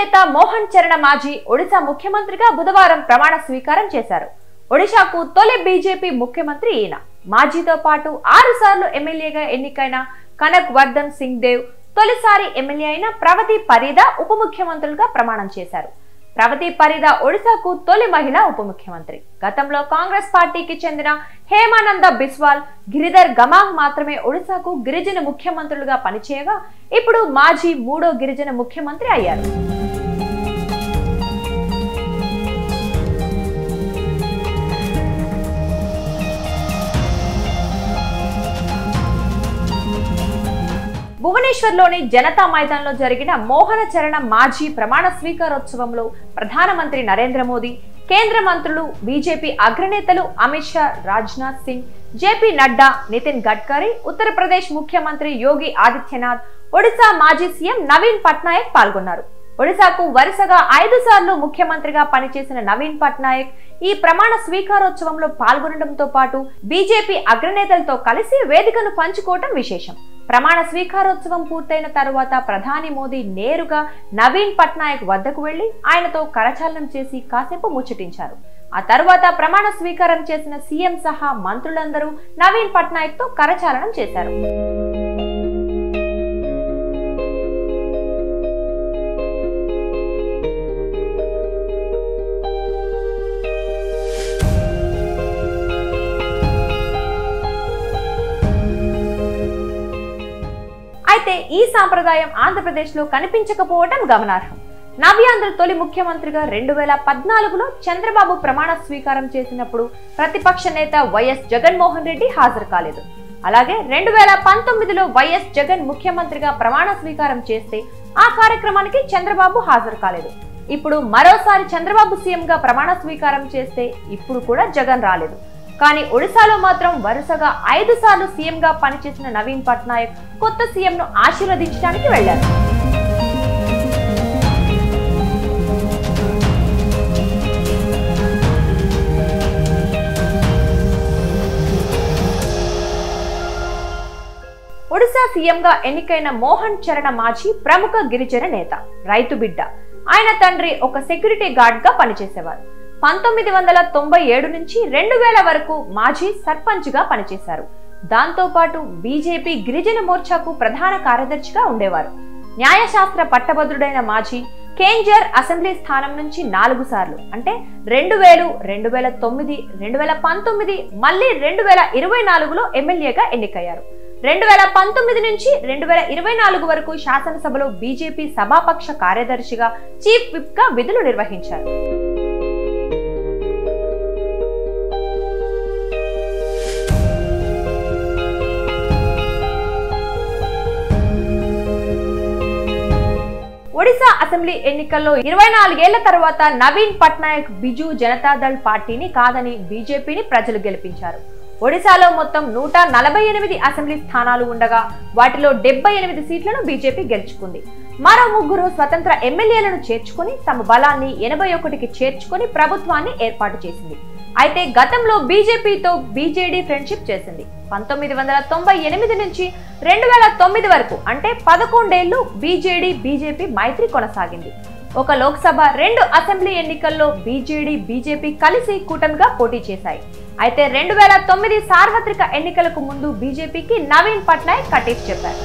నేత మోహన్ చరణ మాజీ ఒడిశా ముఖ్యమంత్రిగా బుధవారం ప్రమాణ స్వీకారం చేశారు. ఒడిశాకు తొలి బీజేపీ ముఖ్యమంత్రి ఈయన. మాజీతో పాటు 6 సార్లు ఎమ్మెల్యేగా ఎన్నికైన కనక్ వర్ధన్ సింగ్ దేవ్, తొలిసారి ఎమ్మెల్యే అయిన ప్రవతి పరిదా ఉప ముఖ్యమంత్రులుగా ప్రమాణం చేశారు. ప్రవతి పరిదా ఒడిశాకు తొలి మహిళా ఉప ముఖ్యమంత్రి. గతంలో కాంగ్రెస్ పార్టీకి చెందిన హేమానంద బిస్వాల్, గిరిధర్ గమాంగ్ మాత్రమే ఒడిశాకు గిరిజన ముఖ్యమంత్రులుగా పనిచేయగా ఇప్పుడు మాజీ 3వ గిరిజన ముఖ్యమంత్రి అయ్యారు. భువనేశ్వర్లోని జనతా మైదాన్లో జరిగిన మోహన చరణ మాజీ ప్రమాణ స్వీకారోత్సవంలో ప్రధానమంత్రి నరేంద్ర మోదీ, కేంద్ర మంత్రులు, బీజేపీ అగ్రనేతలు అమిత్ షా, రాజ్నాథ్ సింగ్, జేపీ నడ్డా, నితిన్ గడ్కరీ, ఉత్తరప్రదేశ్ ముఖ్యమంత్రి యోగి ఆదిత్యనాథ్, ఒడిశా మాజీ సీఎం నవీన్ పట్నాయక్ పాల్గొన్నారు. ఒడిశాకు వరుసగా 5 సార్లు ముఖ్యమంత్రిగా పనిచేసిన నవీన్ పట్నాయక్ ఈ ప్రమాణ స్వీకారోత్సవంలో పాల్గొనడంతో పాటు బీజేపీ అగ్రనేతలతో కలిసి వేదికను పంచుకోవటం విశేషం. ప్రమాణ స్వీకారోత్సవం పూర్తయిన తరువాత ప్రధాని మోదీ నేరుగా నవీన్ పట్నాయక్ వద్దకు వెళ్లి ఆయనతో కరచాలనం చేసి కాసేపు ముచ్చటించారు. ఆ తర్వాత ప్రమాణ స్వీకారం చేసిన సీఎం సహా మంత్రులందరూ నవీన్ పట్నాయక్ తో కరచాలనం చేశారు. అయితే ఈ సాంప్రదాయం ఆంధ్రప్రదేశ్ లో కనిపించకపోవటం గమనార్హం. నవ్యాంధ్ర తొలి ముఖ్యమంత్రిగా 2014లో చంద్రబాబు ప్రమాణ స్వీకారం చేసినప్పుడు ప్రతిపక్ష నేత వైఎస్ జగన్మోహన్ రెడ్డి హాజరు కాలేదు. అలాగే 2019లో వైఎస్ జగన్ ముఖ్యమంత్రిగా ప్రమాణ స్వీకారం చేస్తే ఆ కార్యక్రమానికి చంద్రబాబు హాజరు కాలేదు. ఇప్పుడు మరోసారి చంద్రబాబు సీఎం గా ప్రమాణ స్వీకారం చేస్తే ఇప్పుడు కూడా జగన్ రాలేదు. కానీ ఒడిశాలో మాత్రం వరుసగా 5 సార్లు సీఎం గా పనిచేసిన నవీన్ పట్నాయక్ కొత్త సీఎం ను ఆశీర్వదించడానికి వెళ్లారు. ఒడిశా సీఎం గా ఎన్నికైన మోహన్ చరణ మాజీ ప్రముఖ గిరిజన నేత, రైతు బిడ్డ. ఆయన తండ్రి ఒక సెక్యూరిటీ గార్డ్ గా పనిచేసేవారు. 1997 నుంచి 2000 వరకు మాజీ సర్పంచ్ గా పనిచేశారు. దాంతో పాటు బీజేపీ గిరిజన మోర్చాకు ప్రధాన కార్యదర్శిగా ఉండేవారు. న్యాయశాస్త్ర పట్టభద్రుడైన మాజీ కేంజర్ అసెంబ్లీ స్థానం నుంచి 4 సార్లు అంటే 2000, 2009, 2019 మళ్లీ 2024లో ఎమ్మెల్యేగా ఎన్నికయ్యారు. 2019 నుంచి 2024 వరకు శాసనసభలో బీజేపీ సభాపక్ష కార్యదర్శిగా, చీఫ్ విప్ గా విధులు నిర్వహించారు. ఒడిశా అసెంబ్లీ ఎన్నికల్లో 24 ఏళ్ల తర్వాత నవీన్ పట్నాయక్ బిజు జనతాదళ్ పార్టీని కాదని బీజేపీని ప్రజలు గెలిపించారు. ఒడిశాలో మొత్తం 148 అసెంబ్లీ స్థానాలు ఉండగా వాటిలో 78 సీట్లను బీజేపీ గెలుచుకుంది. మరో 3 స్వతంత్ర ఎమ్మెల్యేలను చేర్చుకుని తమ బలాన్ని 81కి చేర్చుకుని ప్రభుత్వాన్ని ఏర్పాటు చేసింది. అయితే గతంలో బీజేపీతో బీజేడీ ఫ్రెండ్షిప్ చేసింది. 1998 నుంచి 2009 వరకు అంటే 11 ఏళ్లు బీజేపీ మైత్రి కొనసాగింది. ఒక లోక్సభ, 2 అసెంబ్లీ ఎన్నికల్లో బీజేడీ, బీజేపీ కలిసి కూటమిగా పోటీ చేశాయి. అయితే 2009 సార్వత్రిక ఎన్నికలకు ముందు బీజేపీకి నవీన్ పట్నాయక్ కటీఫ్ చెప్పారు.